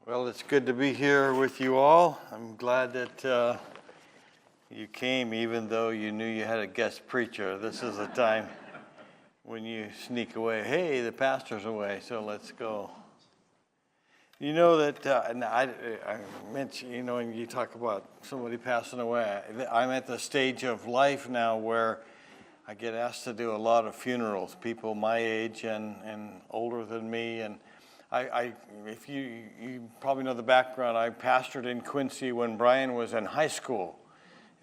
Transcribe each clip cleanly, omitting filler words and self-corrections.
Well, it's good to be here with you all. I'm glad that you came, even though you knew you had a guest preacher. This is a time when you sneak away. Hey, the pastor's away, so let's go. You know that, and I mentioned, when you talk about somebody passing away, I'm at the stage of life now where I get asked to do a lot of funerals, people my age and older than me, and if you probably know the background, I pastored in Quincy when Brian was in high school.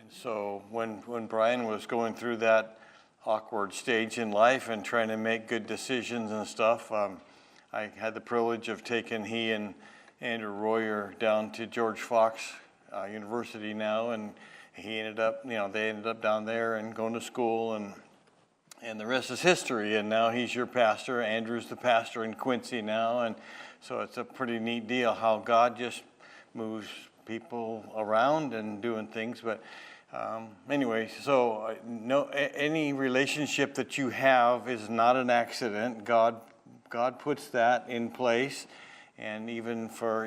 And so when Brian was going through that awkward stage in life and trying to make good decisions and stuff, I had the privilege of taking he and Andrew Royer down to George Fox University now, and he ended up, they ended up down there and going to school, and the rest is history. And now he's your pastor. Andrew's the pastor in Quincy now. And so it's a pretty neat deal how God just moves people around and doing things. But anyway, so any relationship that you have is not an accident. God puts that in place. And even for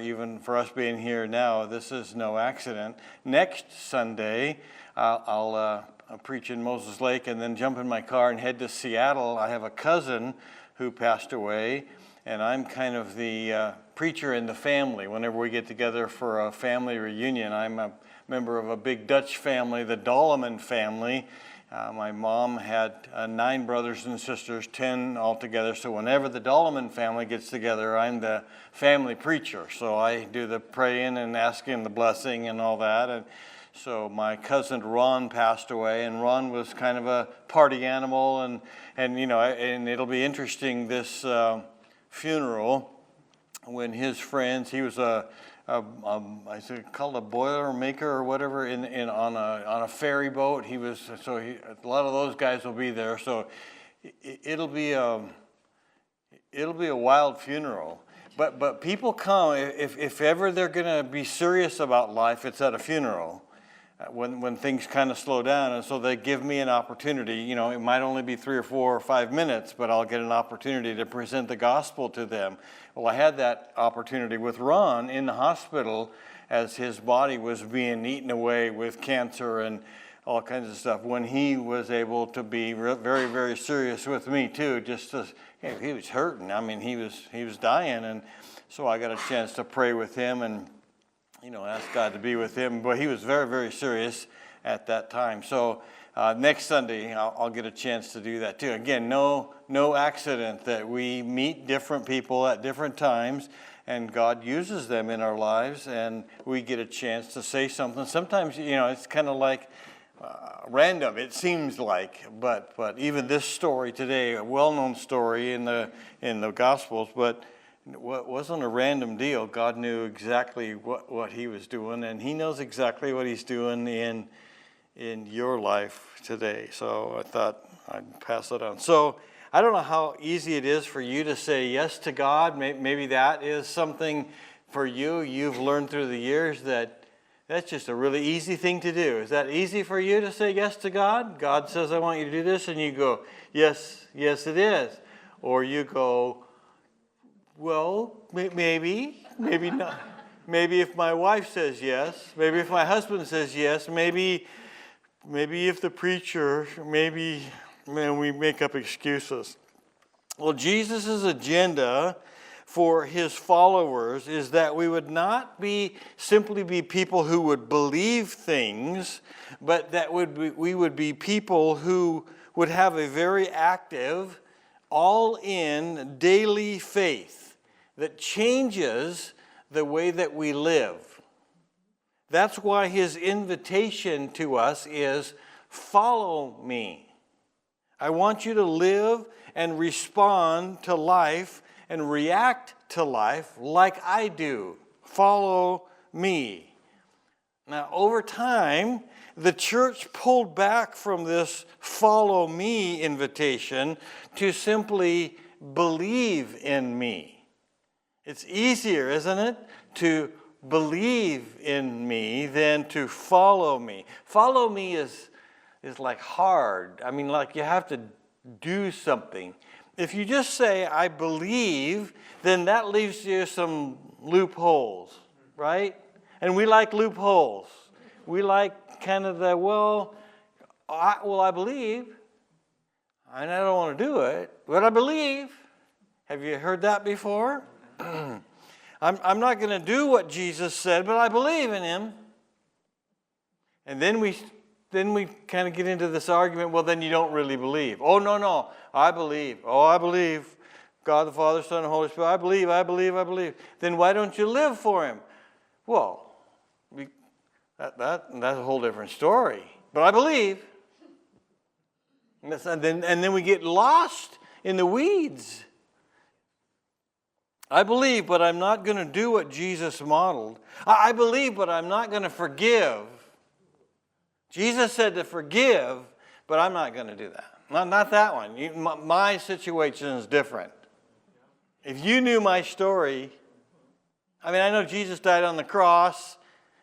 us being here now, this is no accident. Next Sunday, I'll preach in Moses Lake and then jump in my car and head to Seattle. I have a cousin who passed away, and I'm kind of the preacher in the family. Whenever we get together for a family reunion, I'm a member of a big Dutch family, the Dolleman family. My mom had 9 brothers and sisters, 10 altogether. So whenever the Dolleman family gets together, I'm the family preacher. So I do the praying and asking the blessing and all that. And so my cousin Ron passed away, and Ron was kind of a party animal, and it'll be interesting this funeral when his friends. He was I called a boiler maker or whatever on a ferry boat. A lot of those guys will be there. So it'll be a wild funeral. But people come if ever they're going to be serious about life. It's at a funeral. When things kind of slow down, and so they give me an opportunity. It might only be 3 or 4 or 5 minutes, but I'll get an opportunity to present the gospel to them. Well, I had that opportunity with Ron in the hospital as his body was being eaten away with cancer and all kinds of stuff, when he was able to be very, very serious with me too. He was hurting. I mean, he was dying, and so I got a chance to pray with him and ask God to be with him. But he was very, very serious at that time. So next Sunday, I'll get a chance to do that too. Again, no accident that we meet different people at different times, and God uses them in our lives, and we get a chance to say something. Sometimes, it's kind of like random, it seems like, but even this story today, a well-known story in the Gospels, but it wasn't a random deal. God knew exactly what he was doing, and he knows exactly what he's doing in your life today. So I thought I'd pass it on. So I don't know how easy it is for you to say yes to God. Maybe that is something for you. You've learned through the years that's just a really easy thing to do. Is that easy for you to say yes to God? God says, I want you to do this, and you go, yes, it is. Or you go, well, maybe not. Maybe if my wife says yes, maybe if my husband says yes, maybe if the preacher, we make up excuses. Well, Jesus' agenda for his followers is that we would not simply be people who would believe things, but that we would be people who would have a very active, all-in, daily faith that changes the way that we live. That's why his invitation to us is, follow me. I want you to live and respond to life and react to life like I do. Follow me. Now, over time, the church pulled back from this follow me invitation to simply believe in me. It's easier, isn't it, to believe in me than to follow me. Follow me is like hard. I mean, like you have to do something. If you just say, I believe, then that leaves you some loopholes, right? And we like loopholes. We like kind of the, I believe, and I don't want to do it, but I believe. Have you heard that before? I'm not going to do what Jesus said, but I believe in him. And then we kind of get into this argument, well, then you don't really believe. Oh, no, I believe. Oh, I believe. God the Father, Son, and Holy Spirit. I believe. Then why don't you live for him? Well, that's a whole different story. But I believe. And then we get lost in the weeds. I believe, but I'm not going to do what Jesus modeled. I believe, but I'm not going to forgive. Jesus said to forgive, but I'm not going to do that. Not that one. My situation is different. If you knew my story, I know Jesus died on the cross,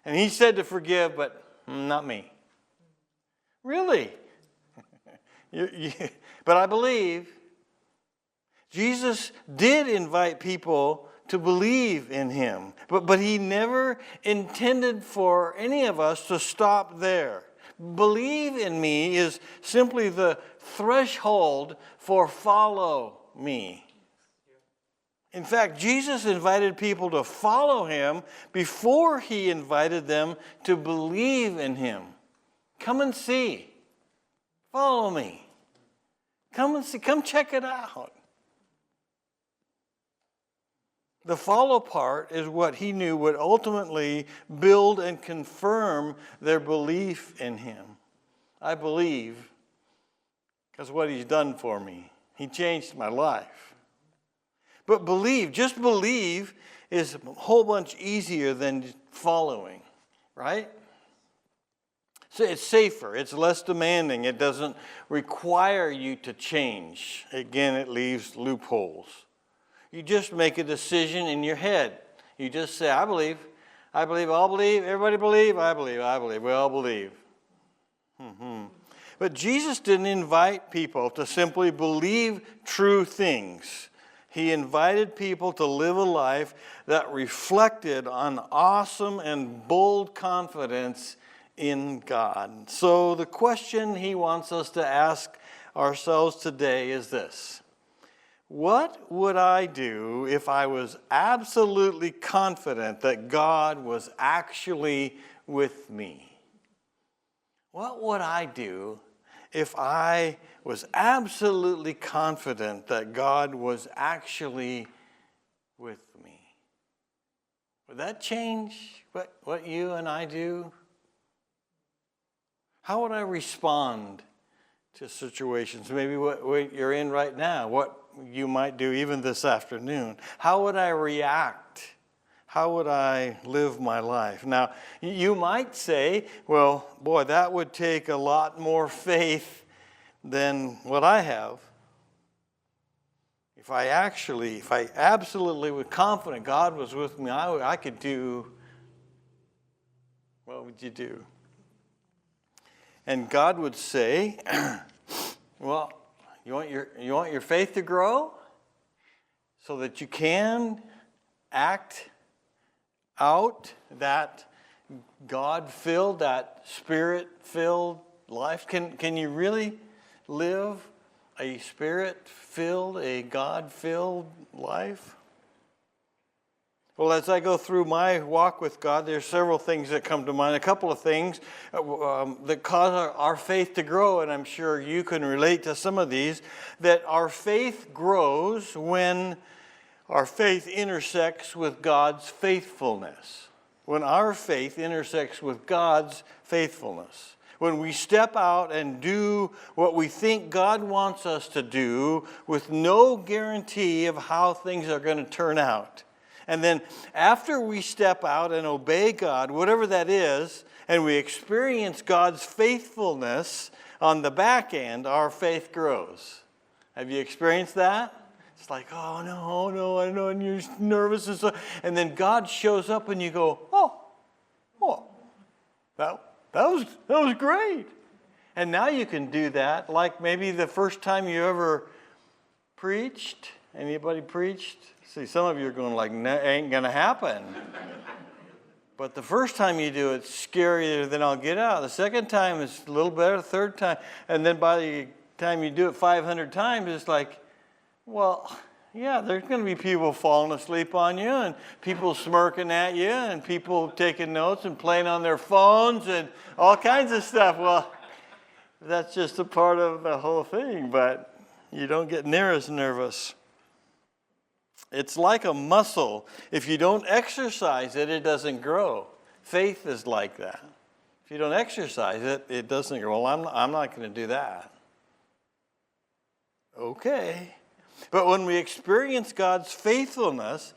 and he said to forgive, but not me. Really? But I believe. Jesus did invite people to believe in him, but he never intended for any of us to stop there. Believe in me is simply the threshold for follow me. In fact, Jesus invited people to follow him before he invited them to believe in him. Come and see. Follow me. Come and see. Come check it out. The follow part is what he knew would ultimately build and confirm their belief in him. I believe because what he's done for me. He changed my life. But just believe is a whole bunch easier than following, right? So it's safer, it's less demanding, it doesn't require you to change. Again, it leaves loopholes. You just make a decision in your head. You just say, I believe, I'll believe, everybody believe, I believe, we all believe. But Jesus didn't invite people to simply believe true things. He invited people to live a life that reflected on awesome and bold confidence in God. So the question he wants us to ask ourselves today is this. What would I do if I was absolutely confident that God was actually with me? What would I do if I was absolutely confident that God was actually with me? Would that change what you and I do? How would I respond to situations? Maybe what you're in right now, what you might do even this afternoon. How would I react? How would I live my life? Now, you might say, well, boy, that would take a lot more faith than what I have. If I absolutely was confident God was with me, I could do, what would you do? And God would say, well, you want your faith to grow so that you can act out that God-filled, that Spirit-filled life? Can you really live a Spirit-filled, a God-filled life? Well, as I go through my walk with God, there's several things that come to mind. A couple of things that cause our faith to grow, and I'm sure you can relate to some of these, that our faith grows when our faith intersects with God's faithfulness. When our faith intersects with God's faithfulness. When we step out and do what we think God wants us to do with no guarantee of how things are going to turn out. And then after we step out and obey God, whatever that is, and we experience God's faithfulness on the back end, our faith grows. Have you experienced that? It's like, oh, no, I know, and you're nervous and so. And then God shows up and you go, oh, that was great. And now you can do that like maybe the first time you ever preached? Anybody preached? See, some of you are going like, ain't going to happen. But the first time you do it, it's scarier than I'll get out. The second time is a little better. The third time, and then by the time you do it 500 times, it's like, well, yeah, there's going to be people falling asleep on you and people smirking at you and people taking notes and playing on their phones and all kinds of stuff. Well, that's just a part of the whole thing, but you don't get near as nervous. It's like a muscle. If you don't exercise it, it doesn't grow. Faith is like that. If you don't exercise it, it doesn't grow. Well, I'm not going to do that. Okay. But when we experience God's faithfulness,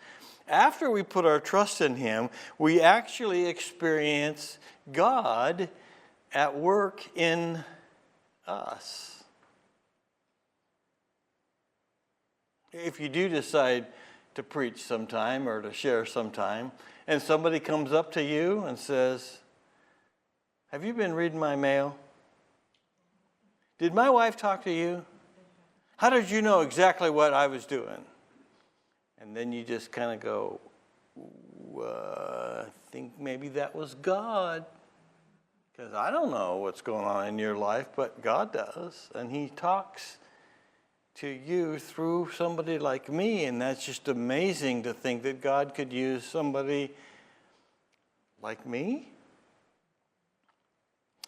after we put our trust in Him, we actually experience God at work in us. If you do decide to preach sometime or to share sometime, and somebody comes up to you and says, have you been reading my mail? Did my wife talk to you? How did you know exactly what I was doing? And then you just kind of go, I think maybe that was God. Because I don't know what's going on in your life, but God does. And He talks to you through somebody like me. And that's just amazing to think that God could use somebody like me.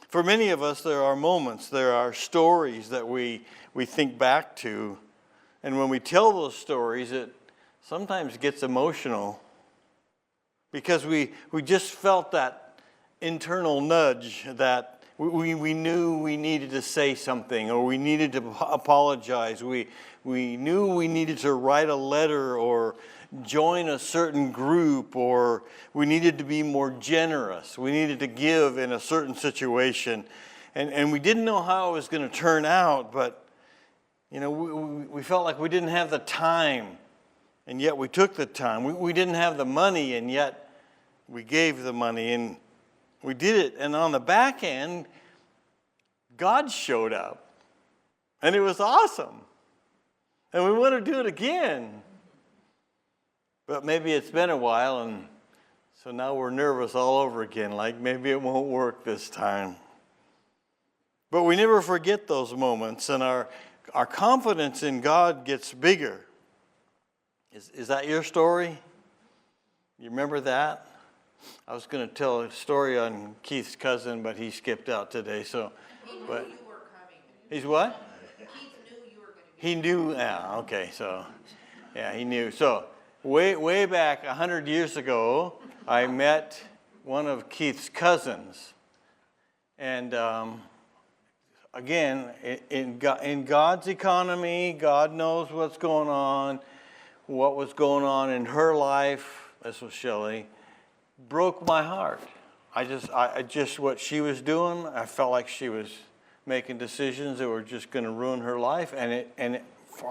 For many of us, there are moments, there are stories that we think back to. And when we tell those stories, it sometimes gets emotional because we just felt that internal nudge that we knew we needed to say something or we needed to apologize. We knew we needed to write a letter or join a certain group, or we needed to be more generous. We needed to give in a certain situation. And we didn't know how it was going to turn out, but you know, we felt like we didn't have the time, and yet we took the time. We didn't have the money, and yet we gave the money, and we did it. And on the back end, God showed up, and it was awesome. And we want to do it again. But maybe it's been a while, and so now we're nervous all over again, like maybe it won't work this time. But we never forget those moments, and our confidence in God gets bigger. Is that your story? You remember that? I was going to tell a story on Keith's cousin, but he skipped out today. So, but you were coming. He's what? Keith knew you were going to be. He knew. Yeah. Okay. So, yeah, he knew. So, way back 100 years ago, I met one of Keith's cousins, and again, in God's economy, God knows what's going on. What was going on in her life, this was Shelley, broke my heart. I just what she was doing, I felt like she was making decisions that were just going to ruin her life, and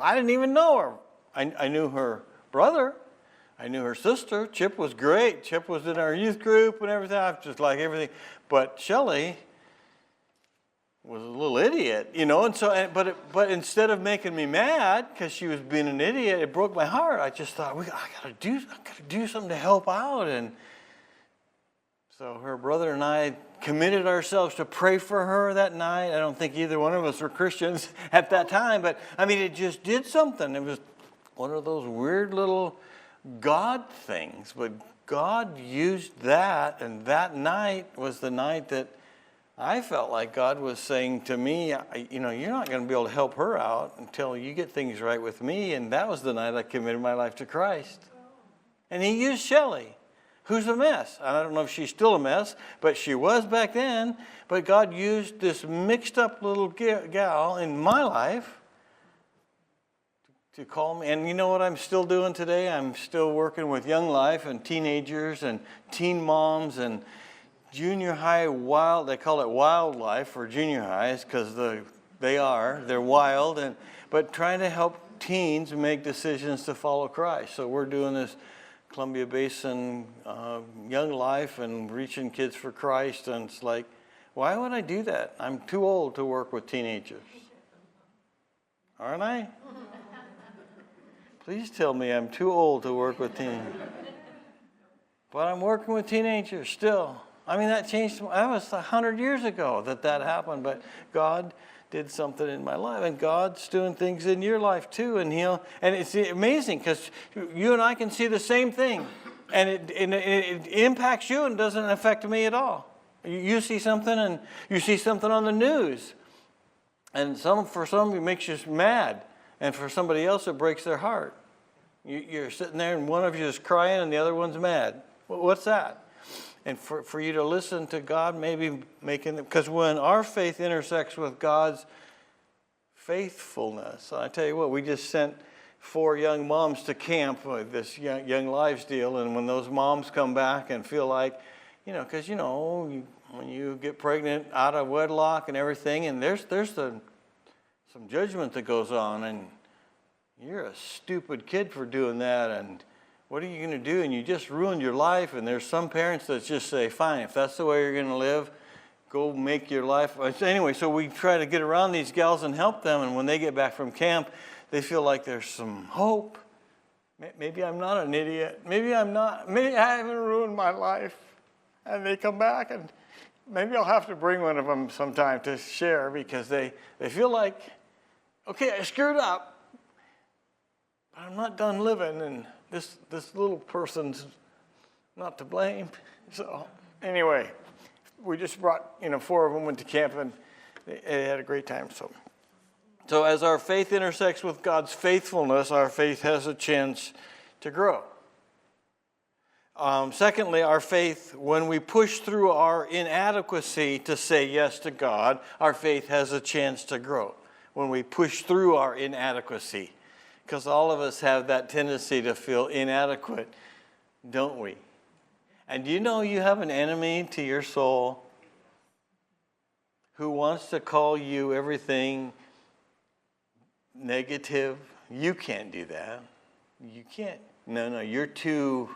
I didn't even know her. I knew her brother. I knew her sister. Chip was great. Chip was in our youth group and everything. I just like everything. But Shelley was a little idiot, you know. And so, but instead of making me mad because she was being an idiot, it broke my heart. I just thought, I gotta do something to help out. And so her brother and I committed ourselves to pray for her that night. I don't think either one of us were Christians at that time, but I mean, it just did something. It was one of those weird little God things, but God used that, and that night was the night that I felt like God was saying to me, you know, you're not going to be able to help her out until you get things right with me, and that was the night I committed my life to Christ. And He used Shelley, who's a mess. I don't know if she's still a mess, but she was back then, but God used this mixed up little gal in my life to call me. And you know what I'm still doing today? I'm still working with Young Life and teenagers and teen moms and junior high they call it wildlife for junior highs because they're wild, but trying to help teens make decisions to follow Christ. So we're doing this Columbia Basin Young Life and reaching kids for Christ, and it's like, why would I do that? I'm too old to work with teenagers. Aren't I? Please tell me I'm too old to work with teens. But I'm working with teenagers still. I mean, that changed. That was 100 years ago that happened. But God did something in my life, and God's doing things in your life too. And it's amazing because you and I can see the same thing, and it impacts you and doesn't affect me at all. You see something, and you see something on the news, and for some it makes you mad, and for somebody else it breaks their heart. You're sitting there, and one of you is crying, and the other one's mad. What's that? And for you to listen to God, maybe because when our faith intersects with God's faithfulness, I tell you what, we just sent 4 young moms to camp with this Young Lives deal, and when those moms come back and feel like, because when you get pregnant out of wedlock and everything, and there's some judgment that goes on, and you're a stupid kid for doing that, and what are you going to do? And you just ruined your life. And there's some parents that just say, fine, if that's the way you're going to live, go make your life. Anyway, so we try to get around these gals and help them. And when they get back from camp, they feel like there's some hope. Maybe I'm not an idiot. Maybe I haven't ruined my life. And they come back, and maybe I'll have to bring one of them sometime to share, because they feel like, okay, I screwed up, but I'm not done living, and this little person's not to blame. So anyway, we just brought 4 of them went to camp, and they had a great time. So as our faith intersects with God's faithfulness, our faith has a chance to grow. Secondly, our faith, when we push through our inadequacy to say yes to God, our faith has a chance to grow. When we push through our inadequacy, because all of us have that tendency to feel inadequate, don't we? And do you know you have an enemy to your soul who wants to call you everything negative? You can't do that. You can't. No, you're too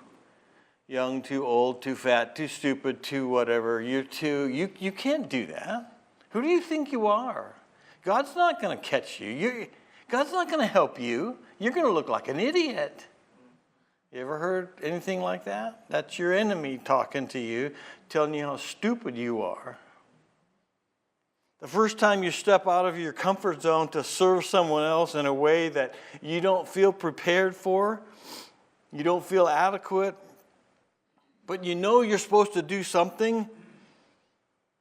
young, too old, too fat, too stupid, too whatever. You can't do that. Who do you think you are? God's not going to catch you. God's not going to help you. You're going to look like an idiot. You ever heard anything like that? That's your enemy talking to you, telling you how stupid you are. The first time you step out of your comfort zone to serve someone else in a way that you don't feel prepared for, you don't feel adequate, but you know you're supposed to do something,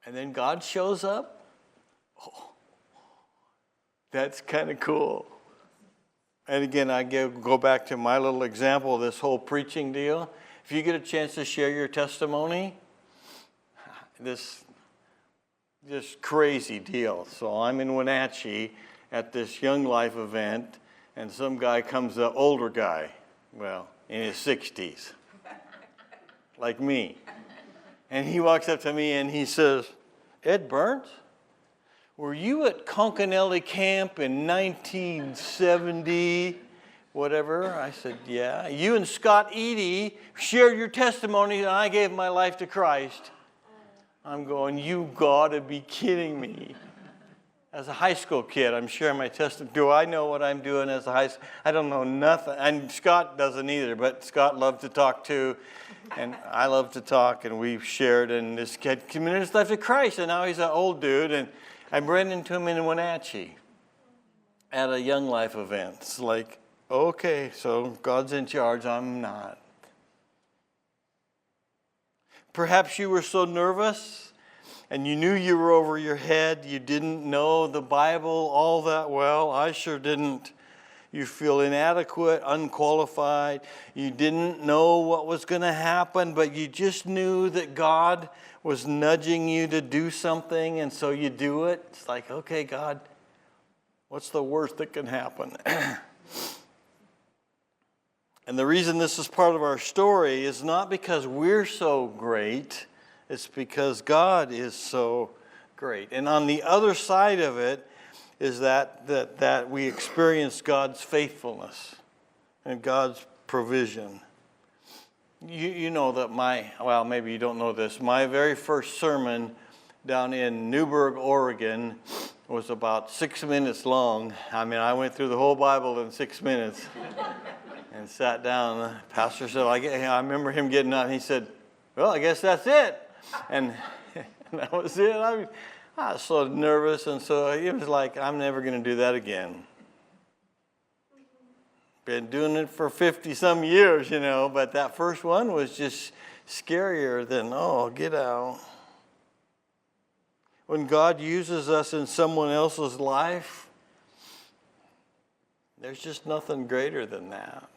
and then God shows up, that's kind of cool. And again, I go back to my little example of this whole preaching deal. If you get a chance to share your testimony, this crazy deal. So I'm in Wenatchee at this Young Life event, and some guy comes up, older guy, well, in his 60s, like me. And he walks up to me and he says, Ed Burns? Were you at Concanelli Camp in 1970, whatever? I said, yeah. You and Scott Eady shared your testimony, and I gave my life to Christ. I'm going, you got to be kidding me. As a high school kid, I'm sharing my testimony. Do I know what I'm doing as a high school? I don't know nothing. And Scott doesn't either, but Scott loved to talk too. And I love to talk, and we've shared, and this kid committed his life to Christ, and now he's an old dude, and I ran into him in Wenatchee at a Young Life event. It's like, okay, so God's in charge, I'm not. Perhaps you were so nervous and you knew you were over your head. You didn't know the Bible all that well. I sure didn't. You feel inadequate, unqualified. You didn't know what was going to happen, but you just knew that God was nudging you to do something, and so you do it. It's like, okay, God, what's the worst that can happen? And the reason this is part of our story is not because we're so great, it's because God is so great. And on the other side of it is that we experience God's faithfulness and God's provision. You know that maybe you don't know this, my very first sermon down in Newberg, Oregon was about 6 minutes long. I mean, I went through the whole Bible in 6 minutes. and sat down. The pastor said, I remember him getting up. And he said, well, I guess that's it. And that was it. I was so nervous. And so it was like, I'm never going to do that again. Been doing it for 50-some years, but that first one was just scarier than, get out. When God uses us in someone else's life, there's just nothing greater than that.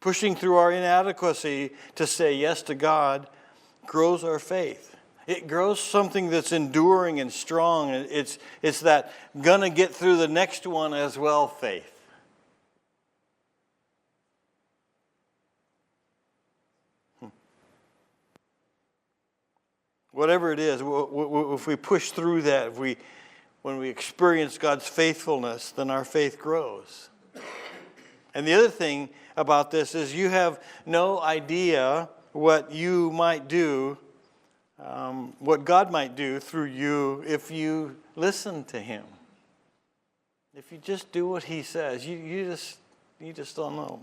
Pushing through our inadequacy to say yes to God grows our faith. It grows something that's enduring and strong. It's that gonna get through the next one as well faith. Whatever it is, if we push through that, when we experience God's faithfulness, then our faith grows. And the other thing about this is you have no idea what you might do, what God might do through you if you listen to Him. If you just do what He says, you just don't know.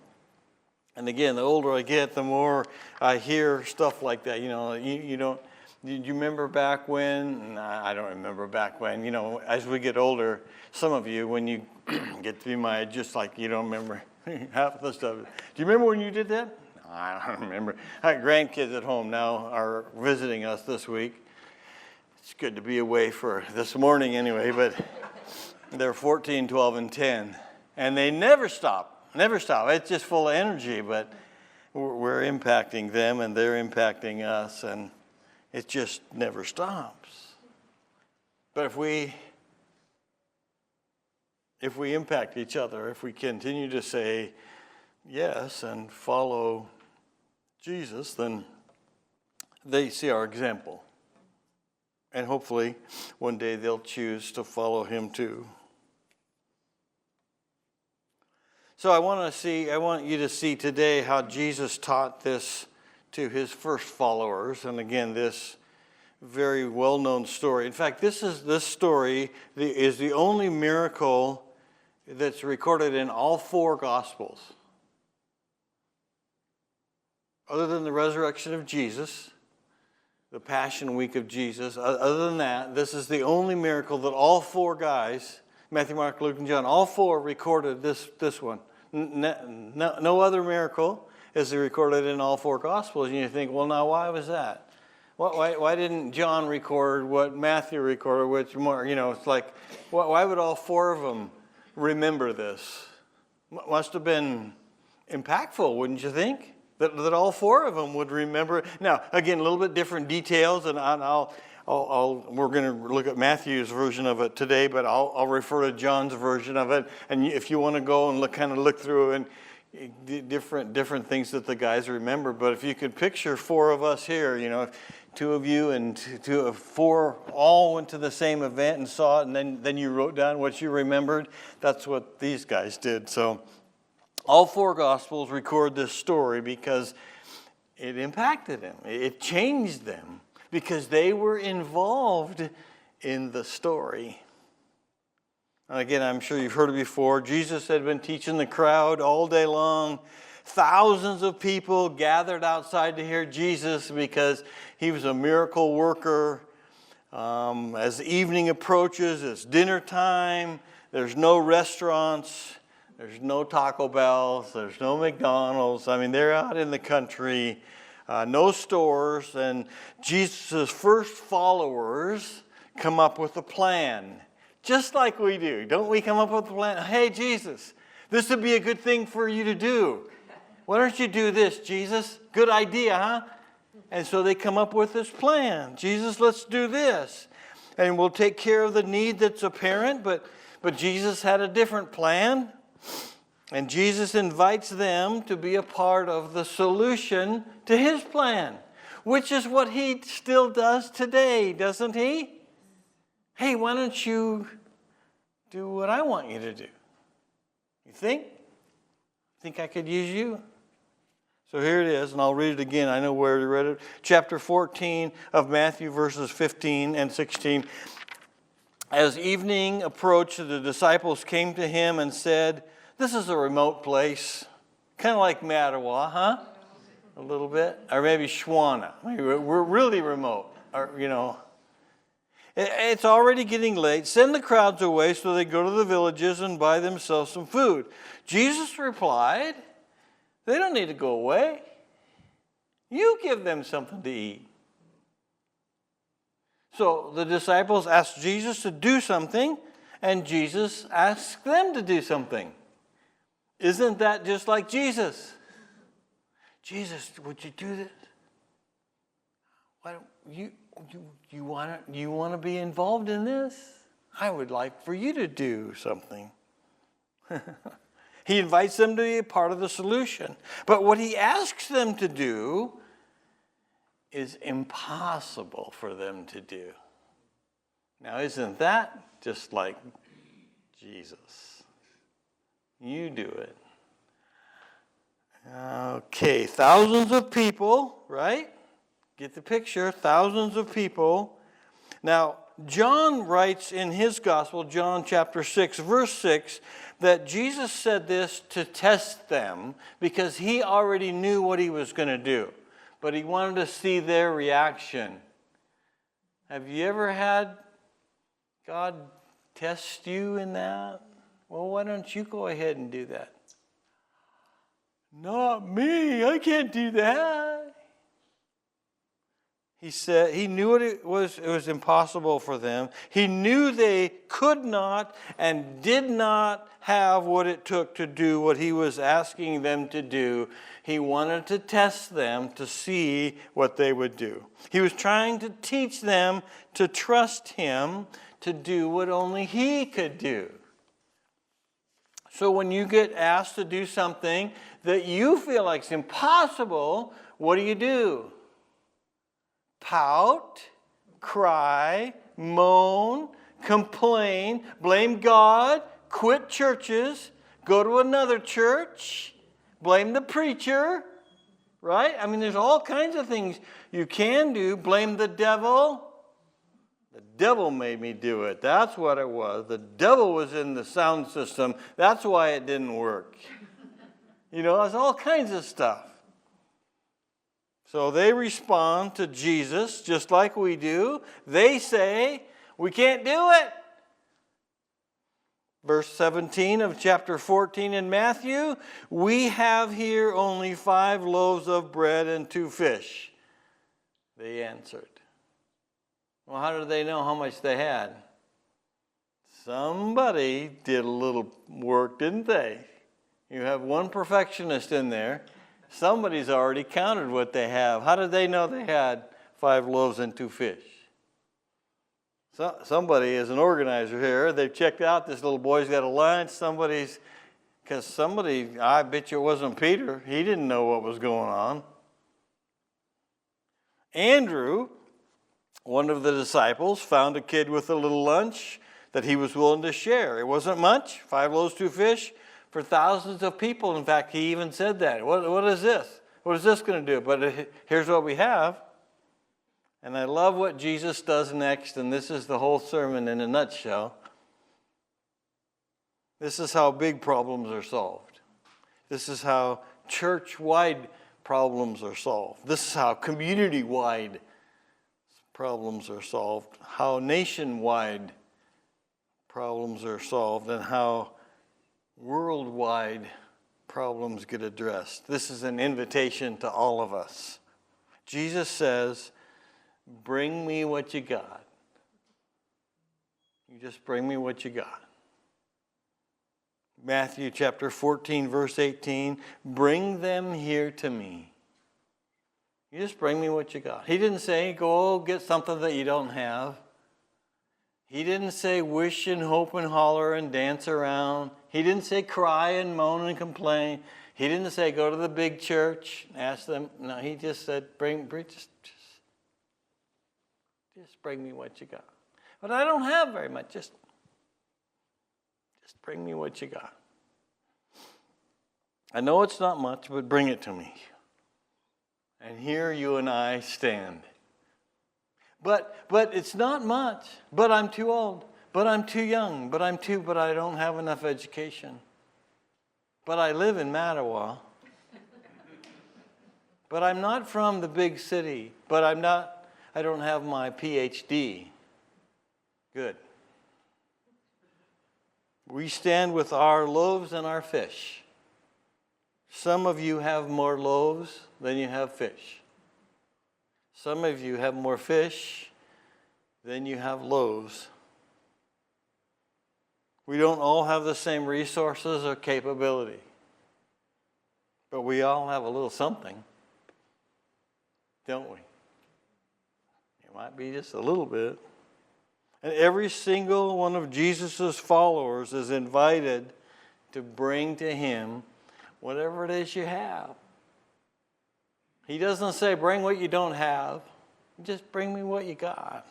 And again, the older I get, the more I hear stuff like that. You don't. Do you remember back when? Nah, I don't remember back when. As we get older, some of you, when you get to be my age, just like you don't remember half the stuff. Do you remember when you did that? No, I don't remember. I got grandkids at home now are visiting us this week. It's good to be away for this morning anyway, but they're 14, 12, and 10. And they never stop. It's just full of energy, but we're impacting them and they're impacting us, and it just never stops. But if we impact each other, if we continue to say yes and follow Jesus, then they see our example. And hopefully one day they'll choose to follow Him too. So I want you to see today how Jesus taught this to His first followers. And again, this very well-known story. In fact, this story is the only miracle that's recorded in all four Gospels. Other than the resurrection of Jesus, the Passion Week of Jesus, other than that, this is the only miracle that all four guys, Matthew, Mark, Luke, and John, all four recorded this one. No other miracle is recorded in all four Gospels. And you think, well, now why was that? Why didn't John record what Mathew recorded, which more, it's like, why would all four of them remember this? Must have been impactful, wouldn't you think? That all four of them would remember. Now, again, a little bit different details, and we're going to look at Matthew's version of it today, but I'll refer to John's version of it. And if you want to go and look through and different things that the guys remember. But if you could picture four of us here, two of you and two of four all went to the same event and saw it, and then you wrote down what you remembered. That's what these guys did. So all four Gospels record this story because it impacted them. It changed them because they were involved in the story. And again, I'm sure you've heard it before. Jesus had been teaching the crowd all day long. Thousands of people gathered outside to hear Jesus because He was a miracle worker. As the evening approaches, it's dinner time. There's no restaurants. There's no Taco Bells. There's no McDonald's. They're out in the country. No stores. And Jesus' first followers come up with a plan. Just like we do. Don't we come up with a plan? Hey, Jesus, this would be a good thing for you to do. Why don't you do this, Jesus? Good idea, huh? And so they come up with this plan. Jesus, let's do this. And we'll take care of the need that's apparent, but Jesus had a different plan. And Jesus invites them to be a part of the solution to His plan, which is what He still does today, doesn't He? Hey, why don't you do what I want you to do? You think? Think I could use you? So here it is, and I'll read it again. I know where you read it. Chapter 14 of Matthew, verses 15 and 16. As evening approached, the disciples came to Him and said, This is a remote place, kind of like Mattawa, huh? A little bit. Or maybe Schwana. Maybe we're really remote. Or, It's already getting late. Send the crowds away so they go to the villages and buy themselves some food. Jesus replied, they don't need to go away. You give them something to eat. So the disciples asked Jesus to do something, and Jesus asked them to do something. Isn't that just like Jesus? Jesus, would you do this? Why don't you want to be involved in this? I would like for you to do something. He invites them to be a part of the solution. But what he asks them to do is impossible for them to do. Now, isn't that just like Jesus? You do it. Okay, thousands of people, right? Get the picture, thousands of people. Now, John writes in his gospel, John chapter 6, verse 6, that Jesus said this to test them because he already knew what he was going to do, but he wanted to see their reaction. Have you ever had God test you in that? Well, why don't you go ahead and do that? Not me. I can't do that. He said he knew it was impossible for them. He knew they could not and did not have what it took to do what he was asking them to do. He wanted to test them to see what they would do. He was trying to teach them to trust him to do what only he could do. So when you get asked to do something that you feel like is impossible, what do? Pout, cry, moan, complain, blame God, quit churches, go to another church, blame the preacher, right? I mean, there's all kinds of things you can do. Blame the devil. The devil made me do it. That's what it was. The devil was in the sound system. That's why it didn't work. There's all kinds of stuff. So they respond to Jesus just like we do. They say, we can't do it. Verse 17 of chapter 14 in Mathew, we have here only 5 loaves of bread and 2 fish. They answered. Well, how did they know how much they had? Somebody did a little work, didn't they? You have one perfectionist in there. Somebody's already counted what they have. How did they know they had 5 loaves and 2 fish? So, somebody is an organizer here. They've checked out this little boy's got a lunch. I bet you it wasn't Peter. He didn't know what was going on. Andrew, one of the disciples, found a kid with a little lunch that he was willing to share. It wasn't much, 5 loaves, 2 fish, for thousands of people. In fact, he even said that. What is this? What is this going to do? But here's what we have. And I love what Jesus does next, and this is the whole sermon in a nutshell. This is how big problems are solved. This is how church-wide problems are solved. This is how community-wide problems are solved, how nationwide problems are solved, and how worldwide problems get addressed. This is an invitation to all of us. Jesus says, bring me what you got. You just bring me what you got. Matthew chapter 14, verse 18, bring them here to me. You just bring me what you got. He didn't say, go get something that you don't have. He didn't say wish and hope and holler and dance around. He didn't say cry and moan and complain. He didn't say go to the big church, ask them. No, he just said, just bring me what you got. But I don't have very much. Just bring me what you got. I know it's not much, but bring it to me. And here you and I stand. But it's not much. But I'm too old. But I'm too young. But I don't have enough education. but I live in Mattawa. But I'm not from the big city. But I don't have my PhD. Good. We stand with our loaves and our fish. Some of you have more loaves than you have fish. Some of you have more fish than you have loaves. We don't all have the same resources or capability. But we all have a little something, don't we? It might be just a little bit. And every single one of Jesus' followers is invited to bring to him whatever it is you have. He doesn't say, bring what you don't have. Just bring me what you got.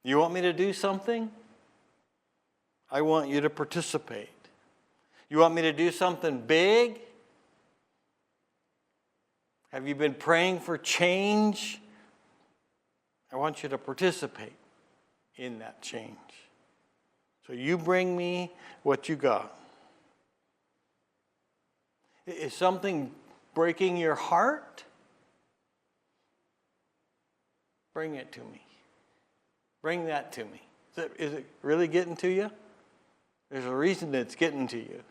You want me to do something? I want you to participate. You want me to do something big? Have you been praying for change? I want you to participate in that change. So you bring me what you got. Is something breaking your heart? Bring it to me. Bring that to me. Is it really getting to you? There's a reason it's getting to you.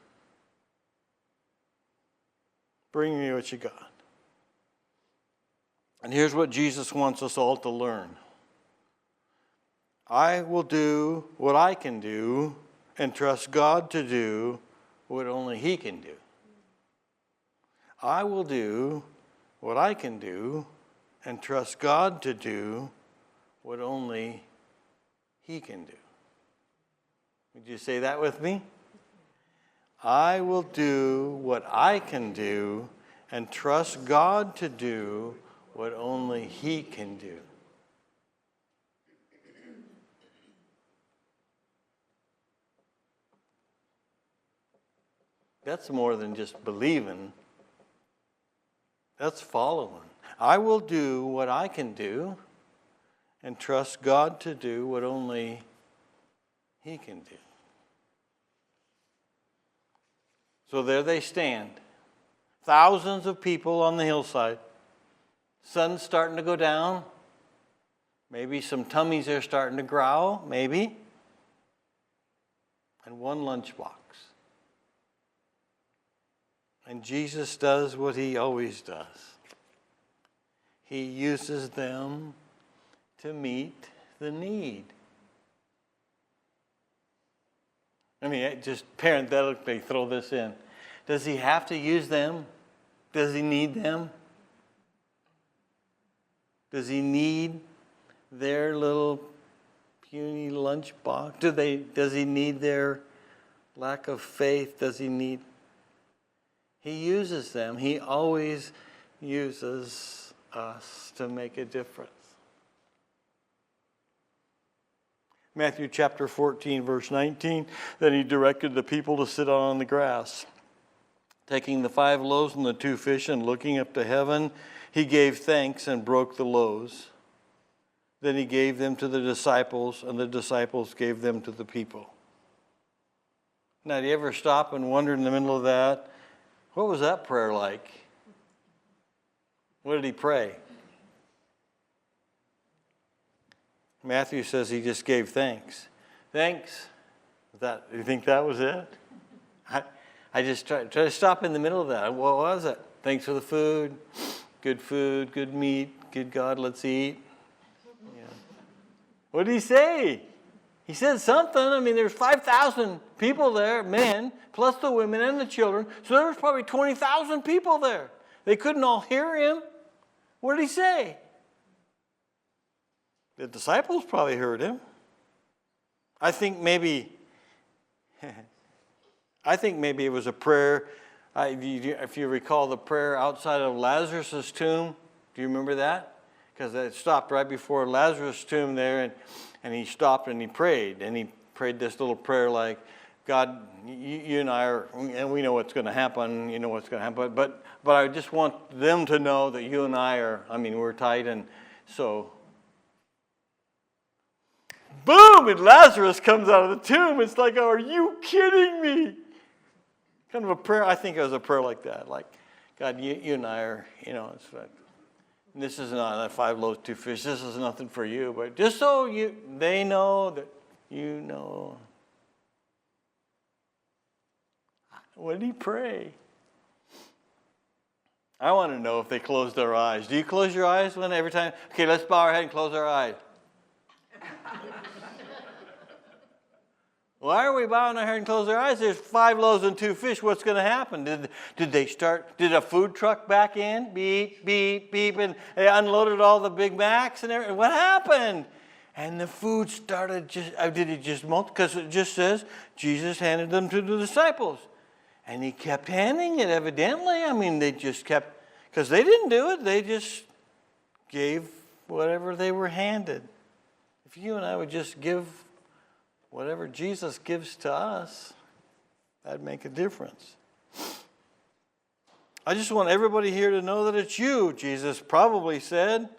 Bring me what you got. And here's what Jesus wants us all to learn. I will do what I can do and trust God to do what only He can do. I will do what I can do and trust God to do what only He can do. Would you say that with me? I will do what I can do and trust God to do what only He can do. That's more than just believing. That's following. I will do what I can do and trust God to do what only He can do. So there they stand. Thousands of people on the hillside. Sun's starting to go down. Maybe some tummies are starting to growl, maybe. And one lunchbox. And Jesus does what He always does. He uses them to meet the need. I mean, just parenthetically throw this in. Does He have to use them? Does He need them? Does He need their little puny lunchbox? Does He need their lack of faith? Does He need? He uses them. He always uses us to make a difference. Matthew chapter 14, verse 19. Then He directed the people to sit on the grass. Taking the 5 loaves and the 2 fish and looking up to heaven, He gave thanks and broke the loaves. Then He gave them to the disciples, and the disciples gave them to the people. Now, do you ever stop and wonder in the middle of that, what was that prayer like? What did He pray? Matthew says He just gave thanks. Thanks. Do you think that was it? I just try to stop in the middle of that. What was it? Thanks for the food, good meat, good God, let's eat. Yeah. What did He say? He said something. I mean, there's 5,000 people there, men, plus the women and the children. So there was probably 20,000 people there. They couldn't all hear Him. What did He say? The disciples probably heard Him. I think maybe it was a prayer. If you recall the prayer outside of Lazarus' tomb, do you remember that? Because it stopped right before Lazarus' tomb there, and he stopped and he prayed. And he prayed this little prayer like, God, you and I are, and we know what's going to happen, you know what's going to happen, but I just want them to know that you and I are, we're tight, and so, boom, and Lazarus comes out of the tomb. It's like, are you kidding me? Kind of a prayer. I think it was a prayer like that. Like, God, you and I are, it's like, this is not 5 loaves, 2 fish. This is nothing for you. But just so they know that you know. What did he pray? I want to know if they closed their eyes. Do you close your eyes every time? Okay, let's bow our head and close our eyes. Why are we bowing our head and close our eyes? There's 5 loaves and 2 fish. What's going to happen? Did a food truck back in? Beep, beep, beep, and they unloaded all the Big Macs and everything. What happened? And the food started did it just multiply? Because it just says Jesus handed them to the disciples. And he kept handing it, evidently. I mean, they just kept, because they didn't do it. They just gave whatever they were handed. If you and I would just give whatever Jesus gives to us, that'd make a difference. I just want everybody here to know that it's you. Jesus probably said,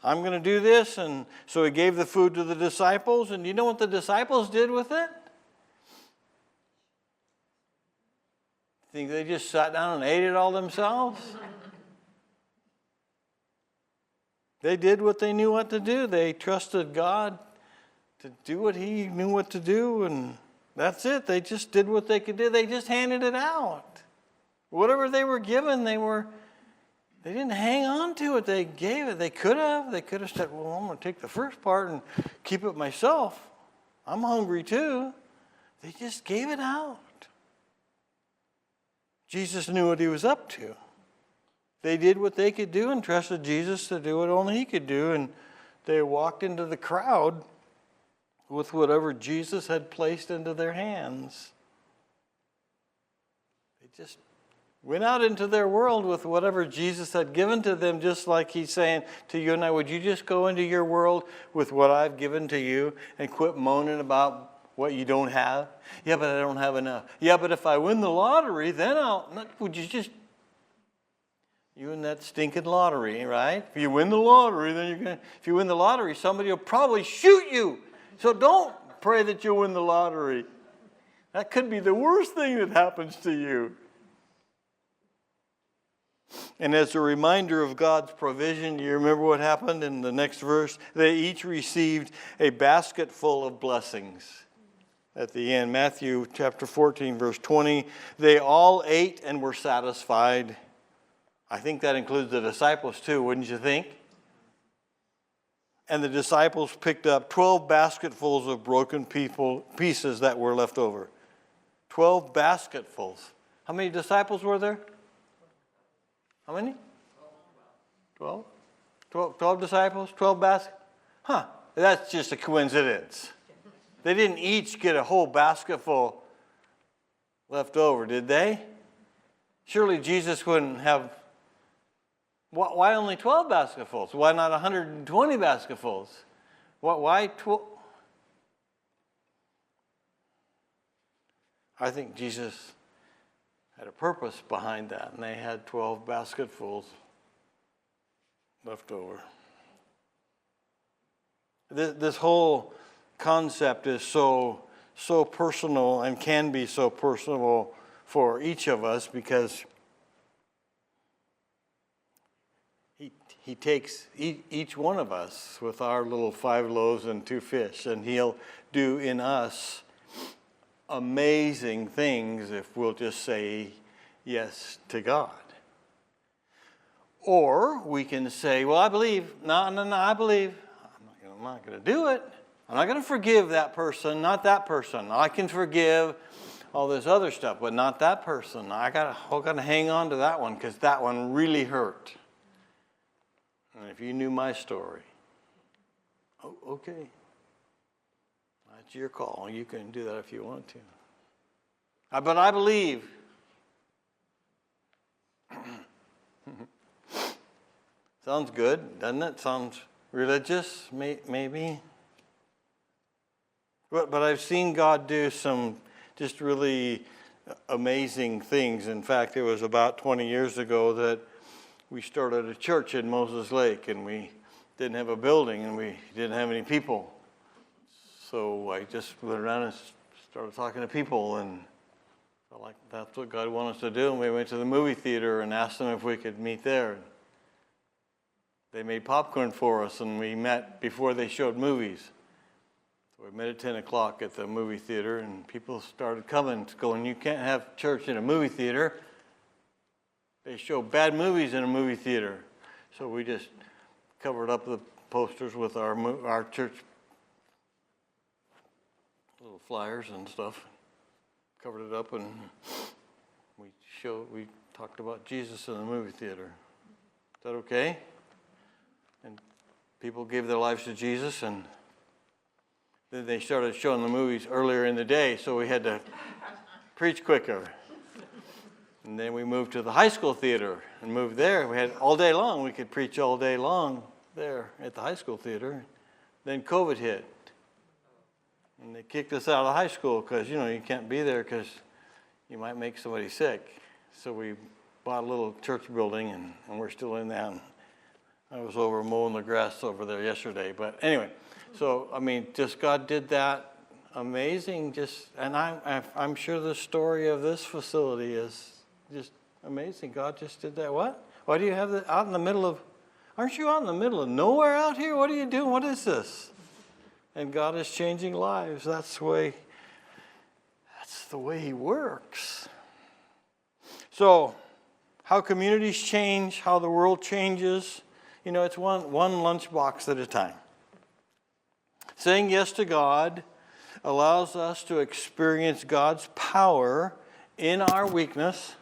I'm going to do this. And so he gave the food to the disciples. And you know what the disciples did with it? Think they just sat down and ate it all themselves? They did what they knew what to do. They trusted God to do what he knew what to do, and that's it. They just did what they could do. They just handed it out. Whatever they were given, they didn't hang on to it. They gave it. They could have said, well, I'm going to take the first part and keep it myself. I'm hungry too. They just gave it out. Jesus knew what he was up to. They did what they could do and trusted Jesus to do what only he could do, and they walked into the crowd with whatever Jesus had placed into their hands. They just went out into their world with whatever Jesus had given to them, just like he's saying to you and I, would you just go into your world with what I've given to you and quit moaning about what you don't have? Yeah, but I don't have enough. Yeah, but if I win the lottery, then would you just, you and that stinking lottery, right? If you win the lottery, if you win the lottery, somebody will probably shoot you. So don't pray that you'll win the lottery. That could be the worst thing that happens to you. And as a reminder of God's provision, you remember what happened in the next verse? They each received a basket full of blessings. At the end, Matthew chapter 14, verse 20, they all ate and were satisfied. I think that includes the disciples too, wouldn't you think? And the disciples picked up 12 basketfuls of broken pieces that were left over. 12 basketfuls. How many disciples were there? How many? 12? 12 disciples? 12 baskets? Huh, that's just a coincidence. They didn't each get a whole basketful left over, did they? Surely Jesus wouldn't have. Why only 12 basketfuls? Why not 120 basketfuls? Why 12? I think Jesus had a purpose behind that, and they had 12 basketfuls left over. This whole concept is so personal and can be so personal for each of us, because he takes each one of us with our little 5 loaves and 2 fish, and he'll do in us amazing things if we'll just say yes to God. Or we can say, well, I believe. No, I believe. I'm not going to do it. I'm not going to forgive that person, not that person. I can forgive all this other stuff, but not that person. I got to hang on to that one because that one really hurt. And if you knew my story, oh, okay. That's your call. You can do that if you want to. But I believe. Sounds good, doesn't it? Sounds religious, maybe. But I've seen God do some just really amazing things. In fact, it was about 20 years ago that we started a church in Moses Lake, and we didn't have a building, and we didn't have any people. So I just went around and started talking to people, and Felt like that's what God wanted us to do, and we went to the movie theater and asked them if we could meet there. They made popcorn for us, and we met before they showed movies. So we met at 10 o'clock at the movie theater, and people started coming, going, you can't have church in a movie theater. They show bad movies in a movie theater. So we just covered up the posters with our church little flyers and stuff. Covered it up, and we talked about Jesus in the movie theater. Is that okay? And people gave their lives to Jesus, and then they started showing the movies earlier in the day, so we had to preach quicker. And then we moved to the high school theater and moved there. We had all day long. We could preach all day long there at the high school theater. Then COVID hit. And they kicked us out of high school because, you can't be there because you might make somebody sick. So we bought a little church building, and we're still in that. I was over mowing the grass over there yesterday. But anyway, so, just God did that amazing. And I'm sure the story of this facility is just amazing. God just did that. What? Why do you have that out in the middle of, aren't you out in the middle of nowhere out here? What are you doing? What is this? And God is changing lives. That's the way He works. So, how communities change, how the world changes, it's one lunchbox at a time. Saying yes to God allows us to experience God's power in our weakness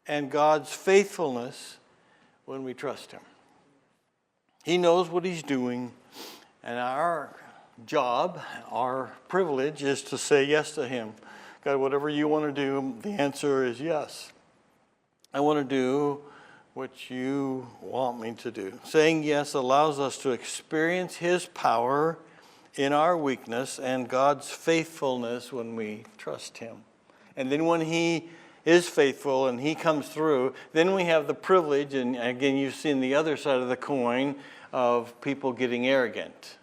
and God's faithfulness when we trust Him. He knows what He's doing, and our job, our privilege is to say yes to Him. God, whatever you want to do, the answer is yes. I want to do what you want me to do. Saying yes allows us to experience His power in our weakness and God's faithfulness when we trust Him. And then when He is faithful and He comes through, then we have the privilege, and again, you've seen the other side of the coin of people getting arrogant.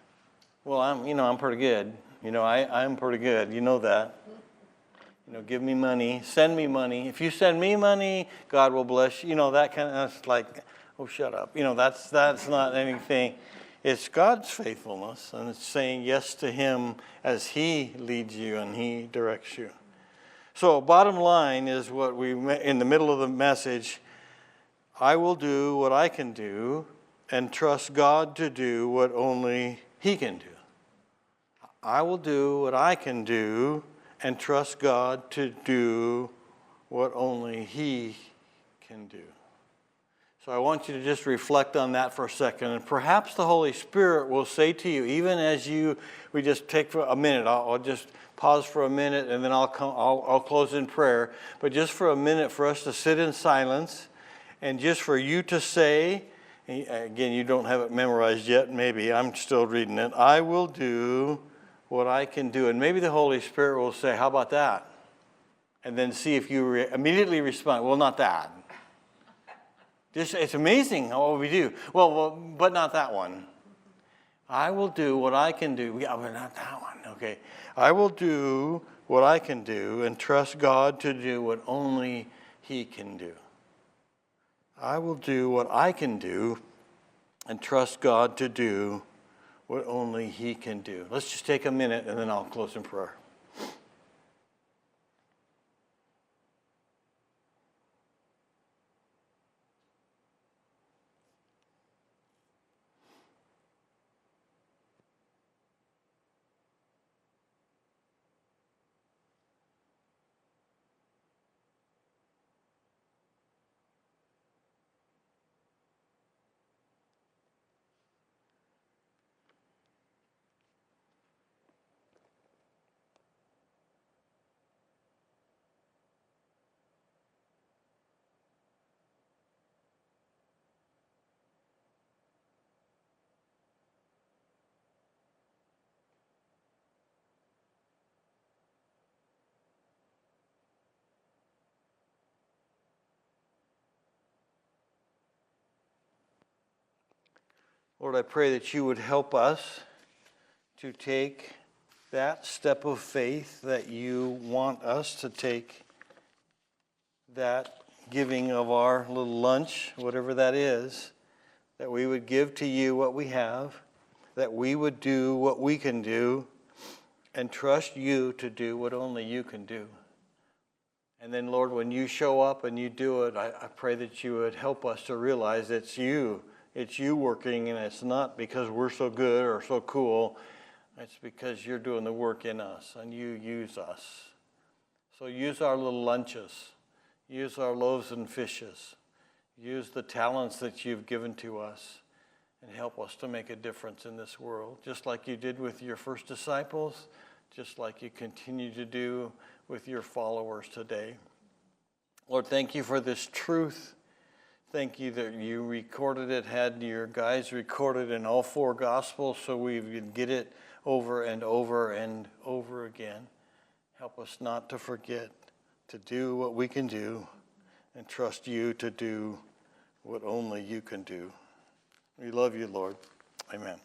Well, I'm pretty good. I'm pretty good. You know that. Give me money, send me money. If you send me money, God will bless you. That kind of, that's like, oh, shut up. That's not anything. It's God's faithfulness, and it's saying yes to Him as He leads you and He directs you. So, bottom line is what we, in the middle of the message, I will do what I can do and trust God to do what only He can do. I will do what I can do and trust God to do what only He can do. So I want you to just reflect on that for a second, and perhaps the Holy Spirit will say to you, even as we just take for a minute. I'll just pause for a minute, and then I'll close in prayer. But just for a minute, for us to sit in silence, and just for you to say, again, you don't have it memorized yet. Maybe I'm still reading it. I will do what I can do, and maybe the Holy Spirit will say, "How about that?" And then see if you immediately respond. Well, not that. It's amazing what we do. Well, but not that one. I will do what I can do. Yeah, but not that one. Okay. I will do what I can do and trust God to do what only He can do. I will do what I can do and trust God to do what only He can do. Let's just take a minute, and then I'll close in prayer. Lord, I pray that you would help us to take that step of faith that you want us to take that giving of our little lunch, whatever that is, that we would give to you what we have, that we would do what we can do, and trust you to do what only you can do. And then, Lord, when you show up and you do it, I pray that you would help us to realize it's you. It's you working, and it's not because we're so good or so cool. It's because you're doing the work in us, and you use us. So use our little lunches. Use our loaves and fishes. Use the talents that you've given to us, and help us to make a difference in this world, just like you did with your first disciples, just like you continue to do with your followers today. Lord, thank you for this truth. Thank you that you recorded it, had your guys recorded in all 4 Gospels so we can get it over and over and over again. Help us not to forget to do what we can do and trust you to do what only you can do. We love you, Lord. Amen.